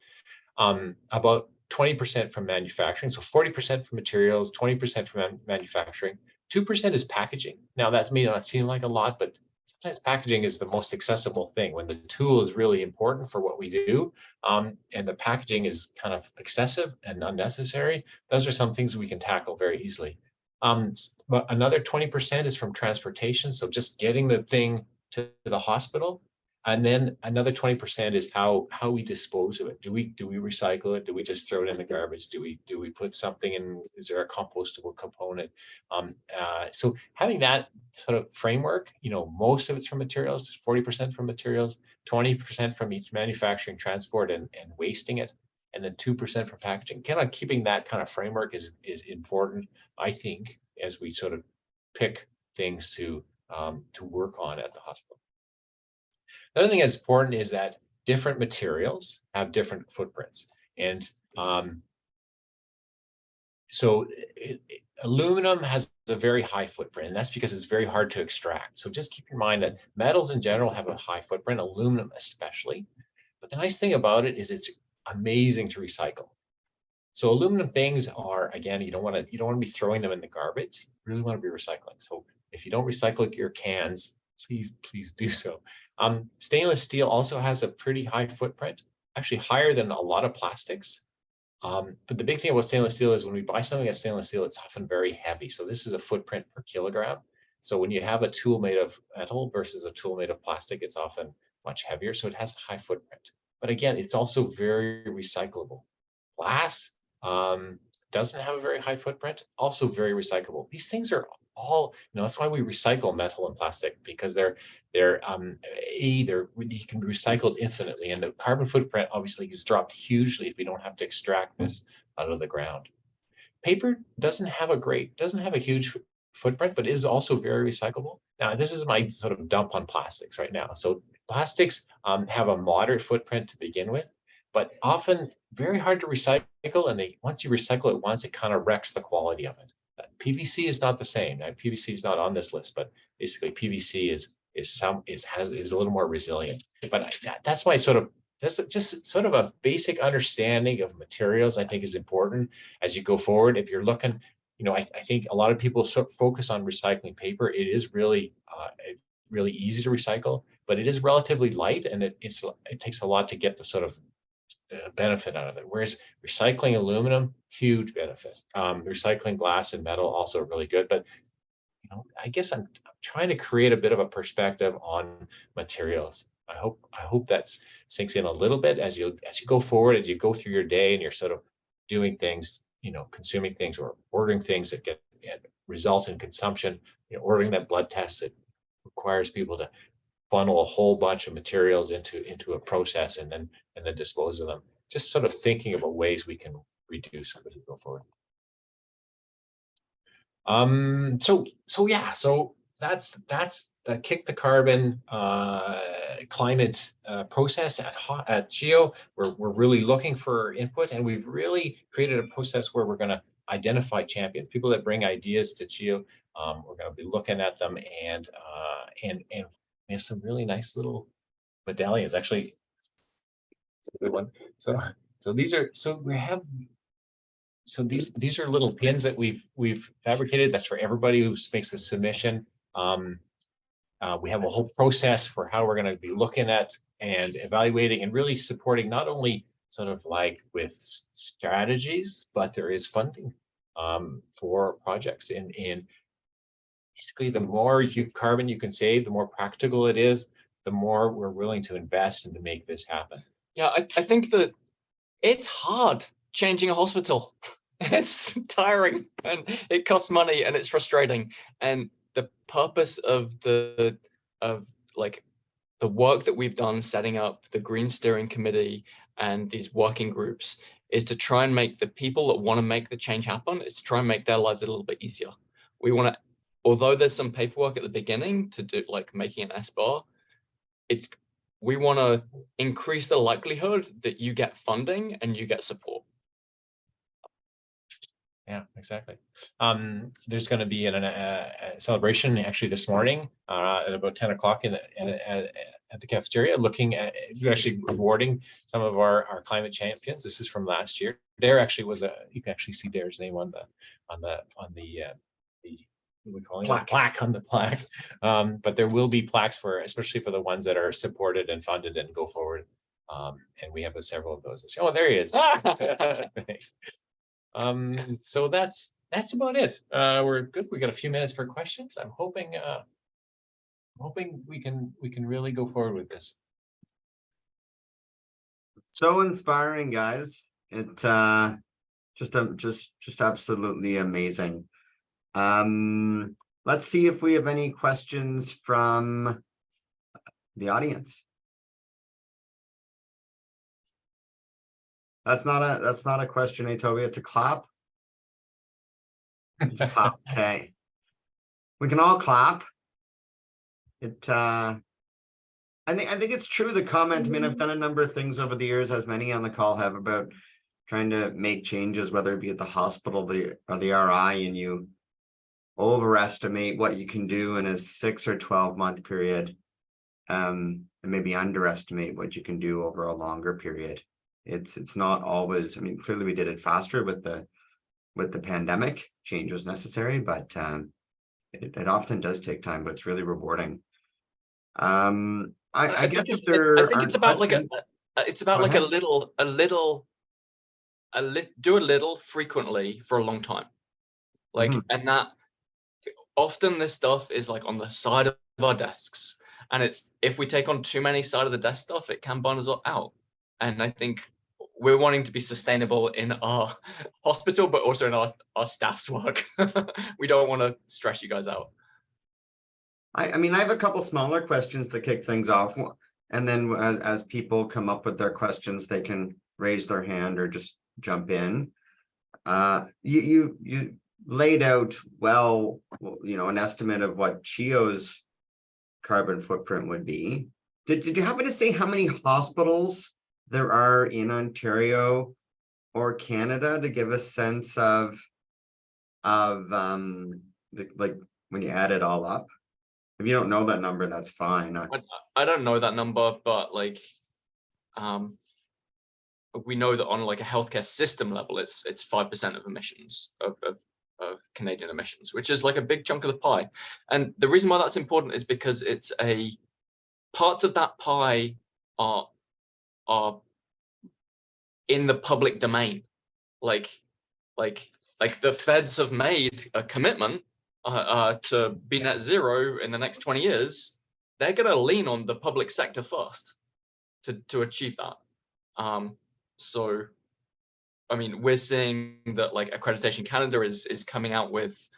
About 20% from manufacturing, so 40% from materials, 20% from manufacturing, 2% is packaging. Now that may not seem like a lot, but sometimes packaging is the most accessible thing. When the tool is really important for what we do, and the packaging is kind of excessive and unnecessary, those are some things we can tackle very easily. But another 20% is from transportation, so just getting the thing to the hospital. And then another 20% is how we dispose of it. Do we recycle it? Do we just throw it in the garbage? Do we put something in? Is there a compostable component? So having that sort of framework, most of it's from materials, 40% from materials, 20% from each manufacturing, transport, and wasting it, and then 2% from packaging. Kind of keeping that kind of framework is important, I think, as we sort of pick things to work on at the hospital. The other thing that's important is that different materials have different footprints. And so aluminum has a very high footprint, and that's because it's very hard to extract. So just keep in mind that metals in general have a high footprint, aluminum especially. But the nice thing about it is it's amazing to recycle. So aluminum things are, again, you don't want to be throwing them in the garbage. You really want to be recycling. So if you don't recycle your cans, please do so. Stainless steel also has a pretty high footprint. actually higher than a lot of plastics. But the big thing about stainless steel is when we buy something as stainless steel, it's often very heavy. So this is a footprint per kilogram. So when you have a tool made of metal versus a tool made of plastic, it's often much heavier. So it has a high footprint. But again, it's also very recyclable. Glass doesn't have a very high footprint, also very recyclable. These things are all, that's why we recycle metal and plastic, because you can be recycled infinitely, and the carbon footprint obviously is dropped hugely if we don't have to extract this out of the ground. Paper doesn't have a huge footprint, but is also very recyclable. Now, this is my sort of dump on plastics right now. So plastics have a moderate footprint to begin with, but often very hard to recycle. And once you recycle it once, it kind of wrecks the quality of it. PVC is not the same. Now, PVC is not on this list, but basically PVC is a little more resilient. But that's my just sort of a basic understanding of materials, I think, is important as you go forward. If you're looking, I think a lot of people focus on recycling paper. It is really easy to recycle, but it is relatively light, and it takes a lot to get the sort of the benefit out of it. Whereas recycling aluminum, huge benefit. Recycling glass and metal, also really good. But I guess I'm trying to create a bit of a perspective on materials. I hope that sinks in a little bit as you go forward, as you go through your day, and you're sort of doing things, consuming things or ordering things that get result in consumption. Ordering that blood test that requires people to funnel a whole bunch of materials into a process and then dispose of them. Just sort of thinking about ways we can reduce as we go forward. So that's the Kick the Carbon climate process at CHEO. We're really looking for input, and we've really created a process where we're going to identify champions, people that bring ideas to CHEO. We're going to be looking at them, and we have some really nice little medallions. Actually, it's a good one. So these are these are little pins that we've fabricated. That's for everybody who makes the submission. We have a whole process for how we're going to be looking at and evaluating and really supporting, not only sort of like with strategies, but there is funding for projects. And basically, the more carbon you can save, the more practical it is, the more we're willing to invest and to make this happen. Yeah, I think that it's hard changing a hospital. It's tiring, and it costs money, and it's frustrating. And the purpose of the work that we've done setting up the Green Steering Committee and these working groups is to try and make the people that want to make the change happen, is to try and make their lives a little bit easier. We want to, although there's some paperwork at the beginning to do, like making an S-bar, we want to increase the likelihood that you get funding and you get support. Yeah, exactly. There's going to be a celebration actually this morning at about 10 o'clock at the cafeteria, looking at actually rewarding some of our climate champions. This is from last year. Dare actually was you can actually see Dare's name on the plaque on the plaque. But there will be plaques especially for the ones that are supported and funded and go forward. And we have several of those. Oh, there he is. So that's about it. We're good. We got a few minutes for questions. I'm hoping we can really go forward with this. So inspiring, guys. It just absolutely amazing. Let's see if we have any questions from the audience. That's not a question, Toby. It's a clap. It's a clap. Okay. We can all clap. I think it's true, the comment. I mean, I've done a number of things over the years, as many on the call have, about trying to make changes, whether it be at the hospital or the RI, and you overestimate what you can do in a 6 or 12-month period, and maybe underestimate what you can do over a longer period. It's not always, I mean, clearly we did it faster with the pandemic. Change was necessary, but it often does take time, but it's really rewarding. I guess if there I think it's about like It's about Go like ahead. do a little frequently for a long time. Like, Mhm. and that often this stuff is like on the side of our desks. And it's, if we take on too many side of the desk stuff, it can burn us out. And I think we're wanting to be sustainable in our hospital, but also in our staff's work. We don't want to stress you guys out. I mean, I have a couple smaller questions to kick things off. And then as people come up with their questions, they can raise their hand or just jump in. You laid out well, an estimate of what CHEO's carbon footprint would be. Did you happen to say how many hospitals there are in Ontario or Canada to give a sense of like when you add it all up? If you don't know that number, that's fine. I don't know that number, but like, we know that on like a healthcare system level, it's 5% of emissions of Canadian emissions, which is like a big chunk of the pie. And the reason why that's important is because it's parts of that pie are in the public domain. Like the feds have made a commitment to be net zero in the next 20 years. They're going to lean on the public sector first to achieve that. So, I mean, we're seeing that like Accreditation Canada is coming out with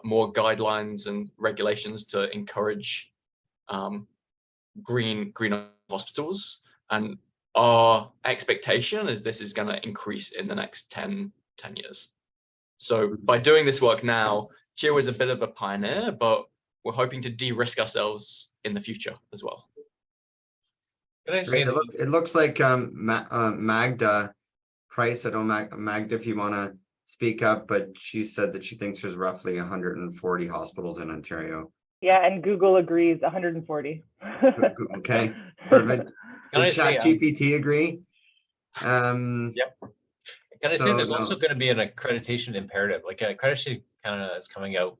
more guidelines and regulations to encourage green hospitals. And our expectation is this is going to increase in the next 10 years. So by doing this work now, CHEO is a bit of a pioneer, but we're hoping to de-risk ourselves in the future as well. Can I say Great. It looks like Magda Price. I don't know, Magda, if you want to speak up, but she said that she thinks there's roughly 140 hospitals in Ontario. Yeah, and Google agrees 140. Okay, perfect. Can I Did say, ChatGPT agree? Yep. Can I say there's also going to be an accreditation imperative, like Accreditation Canada is coming out.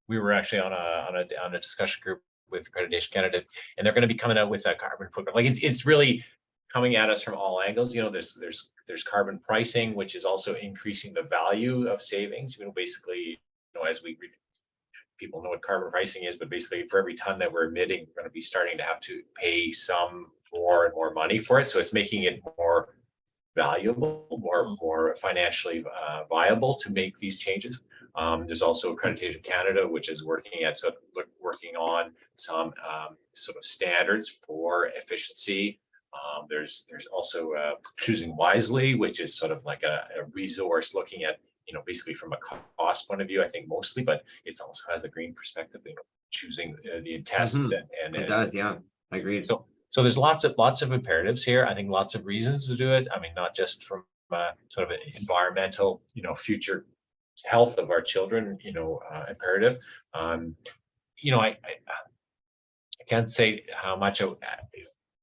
We were actually on a discussion group with Accreditation Canada, and they're going to be coming out with a carbon footprint. Like it's really coming at us from all angles. There's carbon pricing, which is also increasing the value of savings. Basically, as people know what carbon pricing is, but basically for every ton that we're emitting, we're going to be starting to have to pay some more and more money for it. So it's making it more valuable, more financially viable to make these changes. There's also Accreditation Canada, which is working on some sort of standards for efficiency. There's also choosing wisely, which is sort of like a resource looking at, basically from a cost point of view, I think mostly, but it also has a green perspective, choosing the tests and it does, yeah, I agree. So there's lots of imperatives here. I think lots of reasons to do it. I mean, not just from sort of an environmental, future health of our children, imperative. I can't say how much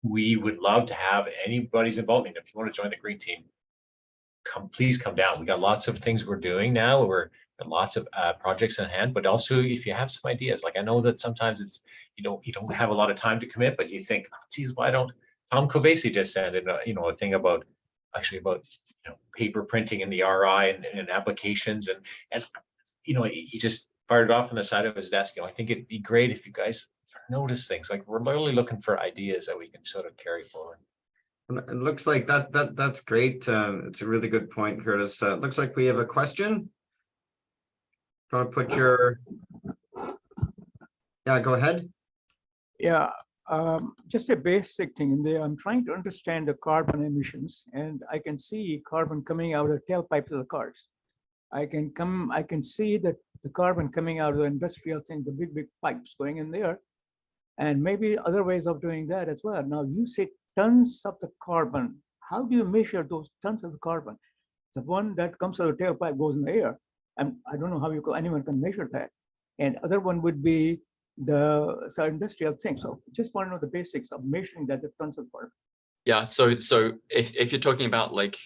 we would love to have anybody's involvement. If you want to join the green team, please come down. We got lots of things we're doing now. We're got lots of projects in hand, but also if you have some ideas, like I know that sometimes it's, you don't have a lot of time to commit, but you think, oh, geez, why don't Tom Kovesi just send in a thing about paper printing in the RI and applications and he just fired it off on the side of his desk. I think it'd be great if you guys notice things. Like we're literally looking for ideas that we can sort of carry forward. It looks like that's great. It's a really good point, Curtis. It looks like we have a question. Want to put your, yeah, go ahead. Yeah, just a basic thing in there. I'm trying to understand the carbon emissions, and I can see carbon coming out of the tailpipes of the cars. I can see that the carbon coming out of the industrial thing, the big pipes going in there, and maybe other ways of doing that as well. Now you say tons of the carbon. How do you measure those tons of the carbon? The one that comes out of the tailpipe goes in the air, and I don't know how anyone can measure that. And other one would be the industrial thing. So just want to know the basics of measuring that, the tons of carbon. Yeah, so if you're talking about like,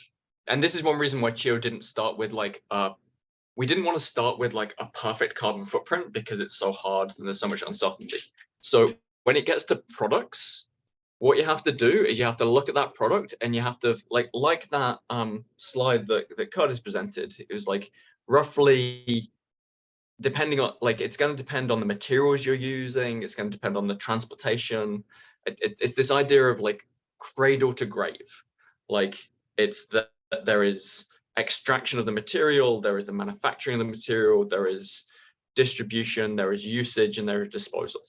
and this is one reason why CHEO didn't start with like we didn't want to start with like a perfect carbon footprint because it's so hard and there's so much uncertainty. So when it gets to products, what you have to do is you have to look at that product and you have to like that slide that Curtis presented. It was like roughly, depending on, like, it's going to depend on the materials you're using. It's going to depend on the transportation. It's this idea of like cradle to grave. Like, it's that there is extraction of the material, there is the manufacturing of the material, there is distribution, there is usage, and there is disposal.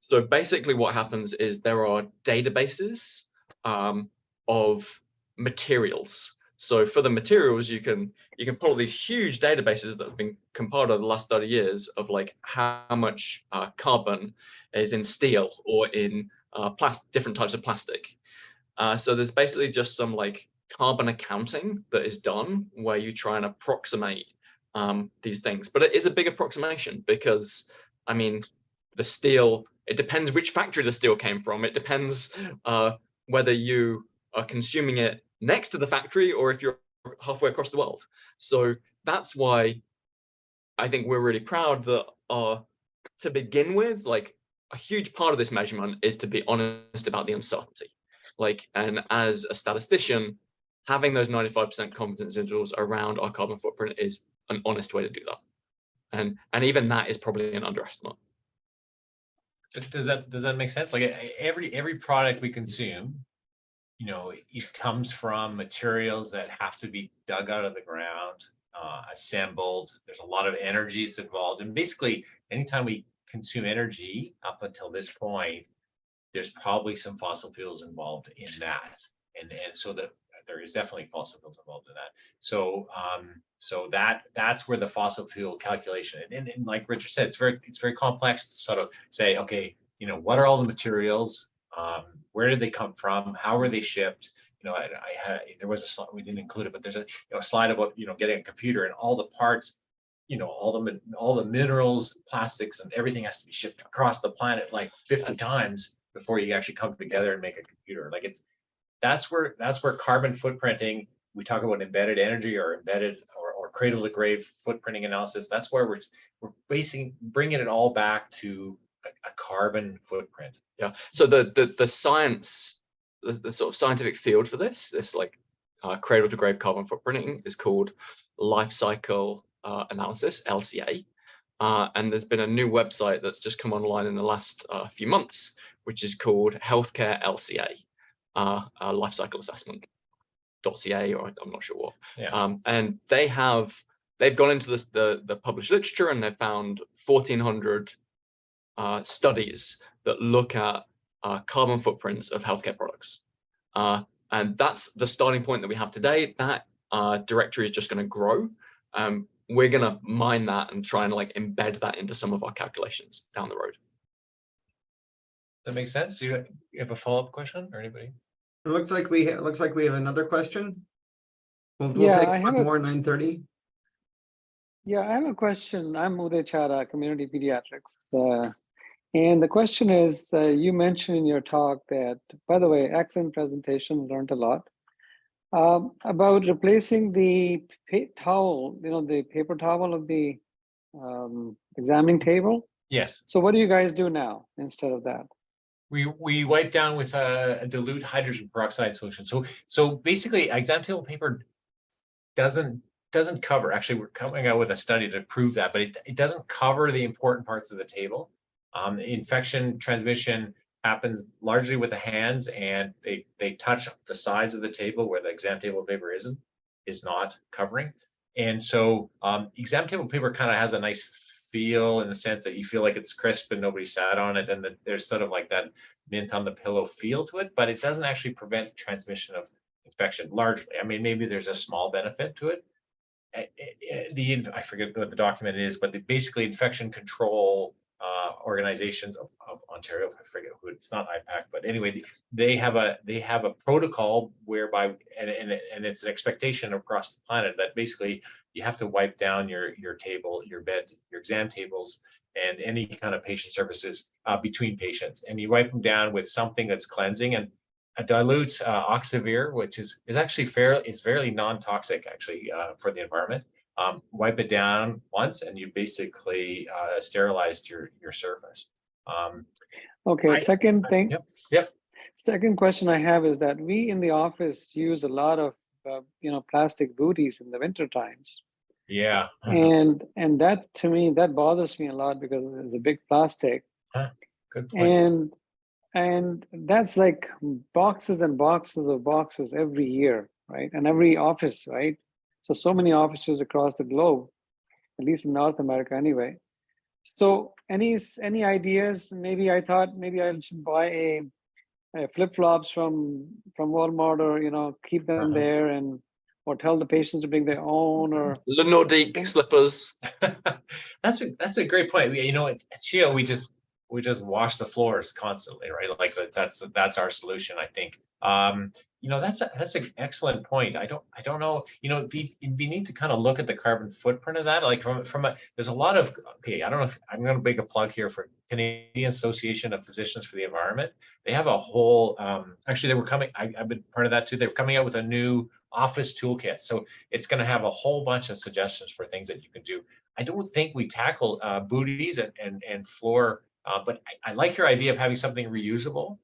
So basically what happens is there are databases of materials. So for the materials, you can pull all these huge databases that have been compiled over the last 30 years of like how much carbon is in steel or in different types of plastic. So there's basically just some like carbon accounting that is done where you try and approximate these things. But it is a big approximation because, I mean, the steel, it depends which factory the steel came from. It depends whether you are consuming it next to the factory or if you're halfway across the world. So that's why I think we're really proud that to begin with, like, a huge part of this measurement is to be honest about the uncertainty. Like, and as a statistician, having those 95% confidence intervals around our carbon footprint is an honest way to do that. And even that is probably an underestimate. Does that make sense? Like every product we consume, you know, it comes from materials that have to be dug out of the ground, assembled. There's a lot of energy that's involved, and basically, anytime we consume energy up until this point, there's probably some fossil fuels involved in that, and so that there is definitely fossil fuels involved in that. So so that's where the fossil fuel calculation, and like Richard said, it's very complex to sort of say, okay, you know, what are all the materials? Where did they come from? How were they shipped? You know, there was a slide, we didn't include it, but there's a slide about, you know, getting a computer and all the parts, you know, all the minerals, plastics, and everything has to be shipped across the planet like 50 times before you actually come together and make a computer. Like that's where carbon footprinting, we talk about embedded energy or embedded or cradle to grave footprinting analysis. That's where we're basically bringing it all back to a carbon footprint. Yeah. So the science, the sort of scientific field for this like cradle to grave carbon footprinting is called life cycle analysis, LCA. And there's been a new website that's just come online in the last few months, which is called Healthcare LCA, life cycle assessment.ca, or I'm not sure what. Yeah. And they've gone into the published literature, and they've found 1,400 studies that look at carbon footprints of healthcare products. And that's the starting point that we have today. That directory is just going to grow. We're going to mine that and try and like embed that into some of our calculations down the road. That makes sense. Do you have a follow-up question, or anybody? It looks like we have another question. We'll Yeah, take I one have more 9:30. Yeah, I have a question. I'm Uday Chara, Community Pediatrics. And the question is, you mentioned in your talk that, by the way, excellent presentation, learned a lot, about replacing the towel, you know, the paper towel of the examining table. Yes. So what do you guys do now instead of that? We wipe down with a dilute hydrogen peroxide solution. So basically, exam table paper doesn't cover. Actually, we're coming out with a study to prove that, but it doesn't cover the important parts of the table. Infection transmission happens largely with the hands, and they touch the sides of the table where the exam table paper is not covering. And so exam table paper kind of has a nice feel in the sense that you feel like it's crisp and nobody sat on it, and there's sort of like that mint on the pillow feel to it, but it doesn't actually prevent transmission of infection largely. I mean, maybe there's a small benefit to it. I forget what the document is, but basically infection control organizations of Ontario, I forget who, it's not IPAC, but anyway, they have a protocol whereby, and it's an expectation across the planet that basically you have to wipe down your table, your bed, your exam tables, and any kind of patient services between patients, and you wipe them down with something that's cleansing, and a dilute oxivir, which is actually fairly non-toxic actually for the environment. Wipe it down once, and you basically sterilized your surface. Okay, second thing. Yep. Second question I have is that we in the office use a lot of plastic booties in the winter times. Yeah. And that, to me, that bothers me a lot because it's a big plastic. Good point. And that's like boxes and boxes of boxes every year, right? And every office, right? So many offices across the globe, at least in North America anyway. So any ideas? Maybe I thought maybe I should buy a flip-flops from Walmart, or keep them there, and or tell the patients to bring their own, or Le Nordique slippers. That's a great point. You know, at CHEO, we just wash the floors constantly, right? Like that's our solution, I think. You know, that's an excellent point. I don't know. You know, it'd be neat to kind of look at the carbon footprint of that. Like there's a lot of, okay, I don't know if I'm going to make a plug here for Canadian Association of Physicians for the Environment. They have a whole, actually they were coming, I've been part of that too. They're coming out with a new office toolkit. So it's going to have a whole bunch of suggestions for things that you can do. I don't think we tackle booties and floor, but I like your idea of having something reusable.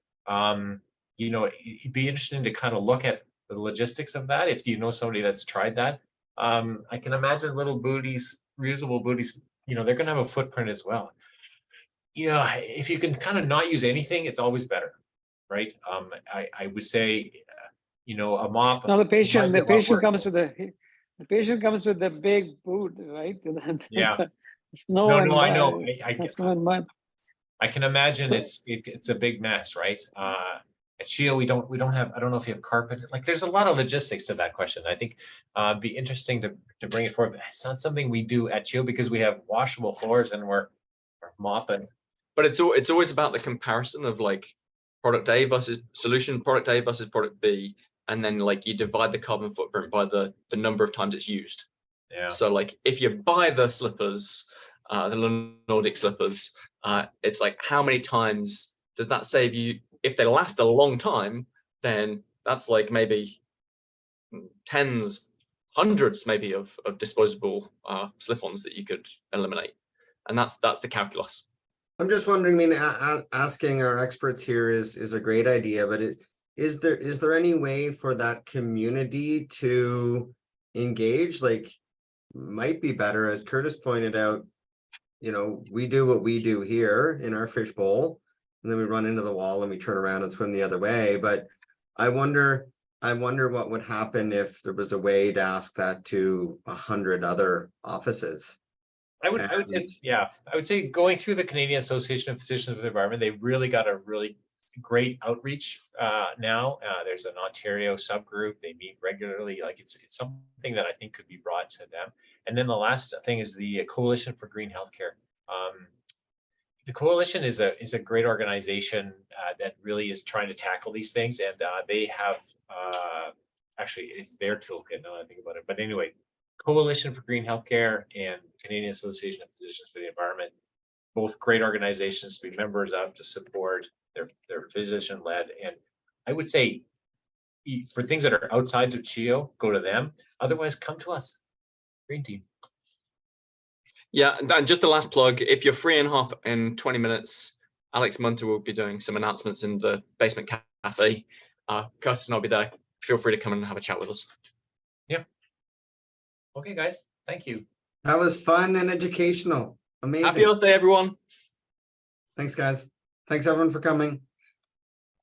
You know, it'd be interesting to kind of look at the logistics of that. If you know somebody that's tried that, I can imagine little booties, reusable booties, you know, they're going to have a footprint as well. You know, if you can kind of not use anything, it's always better, right? I would say, you know, a mop. now the patient comes with the big boot, right? Yeah. Snow No, and no, I know. mud, snow and mud. I can imagine it's a big mess, right? At CHEO, we don't have, I don't know if you have carpet. Like there's a lot of logistics to that question. I think it'd be interesting to bring it forward. But it's not something we do at CHEO because we have washable floors and we're mopping. But it's always about the comparison of like product A versus solution, product A versus product B, and then like you divide the carbon footprint by the number of times it's used. Yeah. So like if you buy the slippers, the Nordic slippers, it's like how many times does that save you? If they last a long time, then that's like maybe tens, hundreds maybe of disposable slip-ons that you could eliminate, and that's the calculus. I'm just wondering, I mean, asking our experts here is a great idea, but is there any way for that community to engage? Like, might be better, as Curtis pointed out, you know, we do what we do here in our fishbowl, and then we run into the wall and we turn around and swim the other way. But I wonder what would happen if there was a way to ask that to 100 other offices. I would say, yeah, I would say going through the Canadian Association of Physicians for the Environment, they really got a really great outreach now. There's an Ontario subgroup. They meet regularly. Like it's something that I think could be brought to them. And then the last thing is the Coalition for Green Healthcare. The Coalition is a great organization that really is trying to tackle these things, and they have actually it's their toolkit now that I think about it. But anyway, Coalition for Green Healthcare and Canadian Association of Physicians for the Environment, both great organizations to be members of, to support. They're physician led, and I would say for things that are outside of CHEO, go to them. Otherwise, come to us, Green Team. Yeah, and just the last plug, if you're free in 20 minutes, Alex Munter will be doing some announcements in the basement cafe. Curtis and I'll be there. Feel free to come and have a chat with us. Yeah. Okay, guys. Thank you. That was fun and educational. Amazing. Happy Earth Day, everyone. Thanks, guys. Thanks, everyone, for coming.